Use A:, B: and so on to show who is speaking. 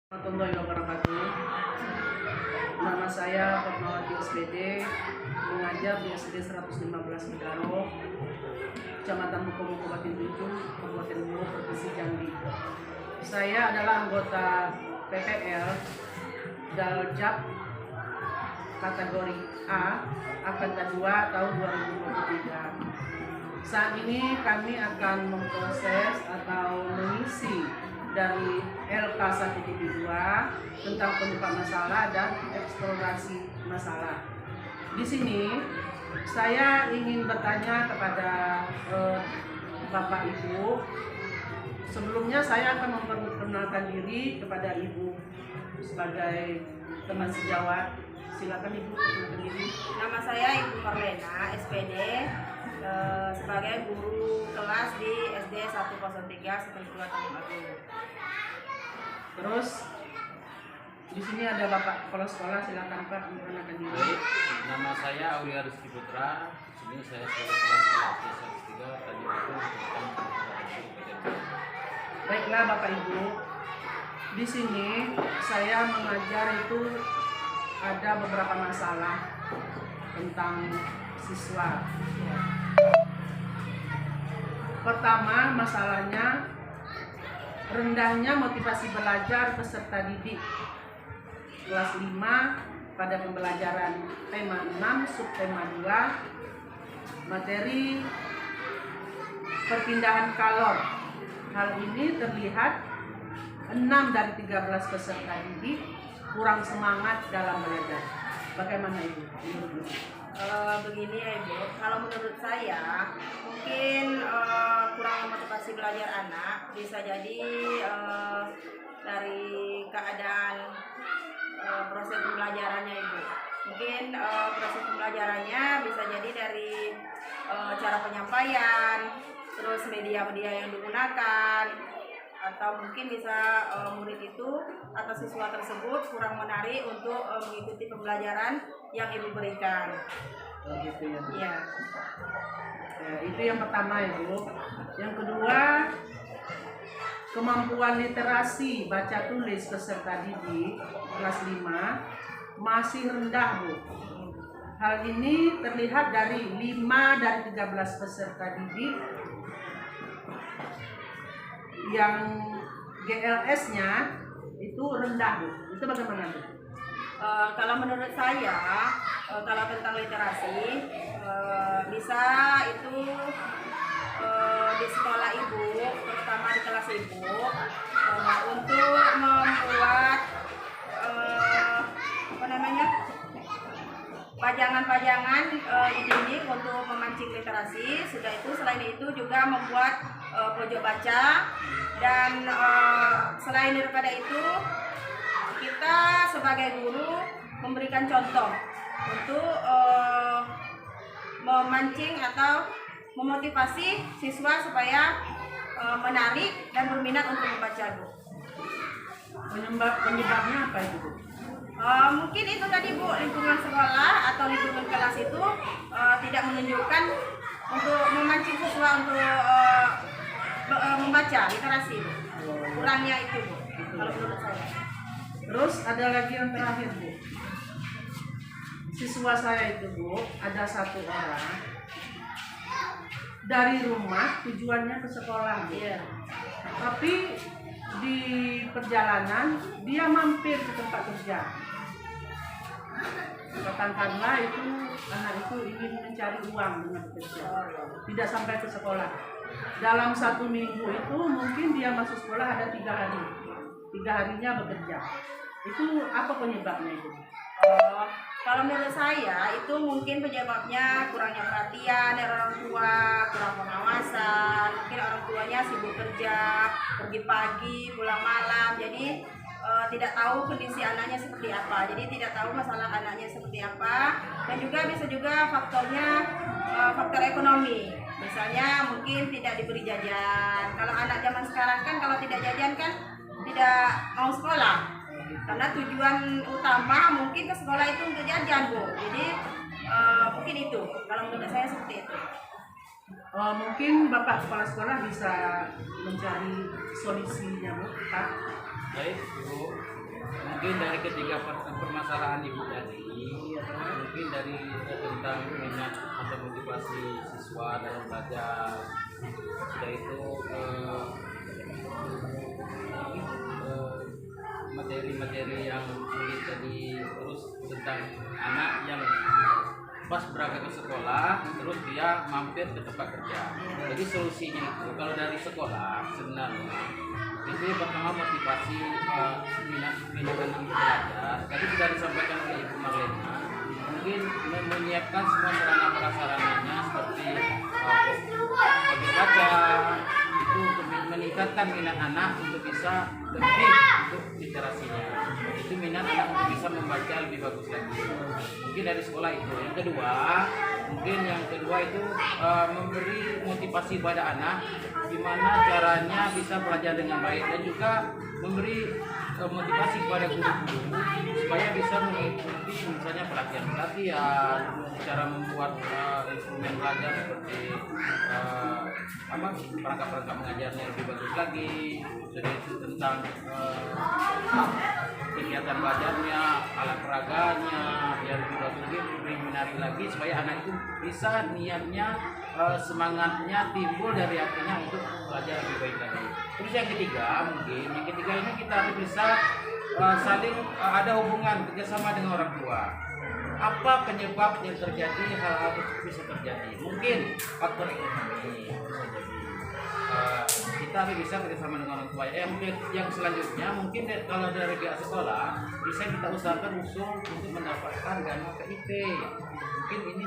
A: Warahmatullahi wabarakatuh. Nama saya Fatmawati SPD, mengajar di SD 115 Megaro, Kecamatan Mukomo, Kabupaten Belitung, Kabupaten Luwu, Provinsi Jambi. Saya adalah anggota PPL Daljab kategori A angkatan 2 tahun 2023. Saat ini kami akan memproses atau mengisi dari LK 1.2 tentang penyebab masalah dan eksplorasi masalah. Di sini saya ingin bertanya kepada Bapak Ibu. Sebelumnya saya akan memperkenalkan diri kepada Ibu sebagai teman sejawat. Silakan Ibu perkenalkan diri.
B: Nama saya Ibu Marlena, SPD, sebagai guru kelas di SD 103 Setentua Tanjung Agung.
A: Terus di sini ada Bapak Kepala Sekolah, silakan Pak memperkenalkan diri.
C: Baik, nama saya Aulia Rizky Putra. Di sini saya sebagai kepala sekolah SD 103 Tanjung Agung, Kecamatan Kabupaten.
A: Baiklah Bapak Ibu, di sini saya mengajar itu ada beberapa masalah tentang siswa. Pertama, masalahnya rendahnya motivasi belajar peserta didik kelas 5 pada pembelajaran tema 6 subtema 2 materi perpindahan kalor. Hal ini terlihat 6 dari 13 peserta didik kurang semangat dalam belajar. Bagaimana Ibu?
B: Begini ya Ibu, kalau menurut saya mungkin kurang motivasi belajar anak bisa jadi dari keadaan proses pembelajarannya Ibu. Mungkin proses pembelajarannya bisa jadi dari cara penyampaian, terus media-media yang digunakan, atau mungkin bisa murid itu atau siswa tersebut kurang menarik untuk mengikuti pembelajaran yang Ibu berikan.
A: Gitu ya.
B: Iya.
A: Ya, itu yang pertama ya Bu. Yang kedua, kemampuan literasi baca tulis peserta didik kelas 5 masih rendah Bu. Hal ini terlihat dari 5 dari 13 peserta didik yang GLS-nya itu rendah Bu. Itu bagaimana Bu?
B: Kalau menurut saya, kalau tentang literasi, bisa itu di sekolah Ibu, terutama di kelas Ibu, untuk membuat pajangan-pajangan didik untuk memancing literasi. Sudah itu, selain itu juga membuat pojok baca, dan selain daripada itu kita sebagai guru memberikan contoh untuk memancing atau memotivasi siswa supaya menarik dan berminat untuk membaca Bu.
A: Penyebabnya apa itu Bu?
B: Mungkin itu tadi Bu, lingkungan sekolah atau lingkungan kelas itu tidak menunjukkan untuk memancing siswa untuk membaca literasi Bu. Kurangnya itu Bu, kalau menurut saya.
A: Terus ada lagi yang terakhir Bu. Siswa saya itu Bu, ada satu orang dari rumah tujuannya ke sekolah Bu.
B: Iya.
A: Tapi di perjalanan dia mampir ke tempat kerja. Katakanlah itu anak itu ingin mencari uang dengan bekerja, tidak sampai ke sekolah. Dalam 1 minggu itu mungkin dia masuk sekolah ada 3 hari. 3 harinya bekerja. Itu apa penyebabnya itu?
B: Kalau menurut saya itu mungkin penyebabnya kurangnya perhatian dari orang tua, kurang pengawasan. Mungkin orang tuanya sibuk kerja, pergi pagi, pulang malam. Jadi tidak tahu kondisi anaknya seperti apa. Jadi tidak tahu masalah anaknya seperti apa. Dan juga bisa juga faktornya faktor ekonomi. Misalnya mungkin tidak diberi jajan. Kalau anak zaman sekarang kan kalau tidak jajan kan tidak mau sekolah. Karena tujuan utama mungkin ke sekolah itu untuk jajan Bu. Jadi mungkin itu. Kalau menurut saya seperti itu.
A: Mungkin Bapak Kepala Sekolah bisa mencari solusinya Bu, Pak.
C: Baik, Ibu. mungkin dari ketiga permasalahan ibu tadi, mungkin dari tentang minat atau motivasi siswa dalam belajar, sudah itu materi-materi yang sulit tadi, terus tentang anak yang pas berangkat ke sekolah terus dia mampir ke tempat kerja. Jadi solusinya itu kalau dari sekolah sebenarnya itu yang pertama motivasi minat anak belajar. Tadi sudah disampaikan oleh Ibu Marlena, mungkin menyiapkan semua sarana-prasarananya seperti pojok baca itu untuk meningkatkan minat anak untuk bisa lebih untuk literasinya. Itu minat anak untuk bisa membaca lebih bagus lagi. Mungkin dari sekolah itu. Yang kedua itu memberi motivasi pada anak gimana caranya bisa belajar dengan baik, dan juga memberi motivasi kepada guru-guru supaya bisa mengikuti misalnya pelatihan, cara membuat instrumen belajar seperti perangkat-perangkat mengajarnya lebih bagus lagi. Jadi itu tentang kegiatan belajarnya, alat peraganya yang lebih bagus lagi, lebih menarik lagi supaya anak itu bisa niatnya, semangatnya timbul dari hatinya untuk belajar lebih baik lagi. Terus yang ketiga ini kita harus bisa saling ada hubungan kerjasama dengan orang tua. Apa penyebab yang terjadi hal-hal itu bisa terjadi? Mungkin faktor ekonomi bisa jadi. Kita harus bisa kerjasama dengan orang tua. Yang selanjutnya mungkin kalau dari pihak sekolah bisa kita usahakan usul untuk mendapatkan dana PIP. Mungkin ini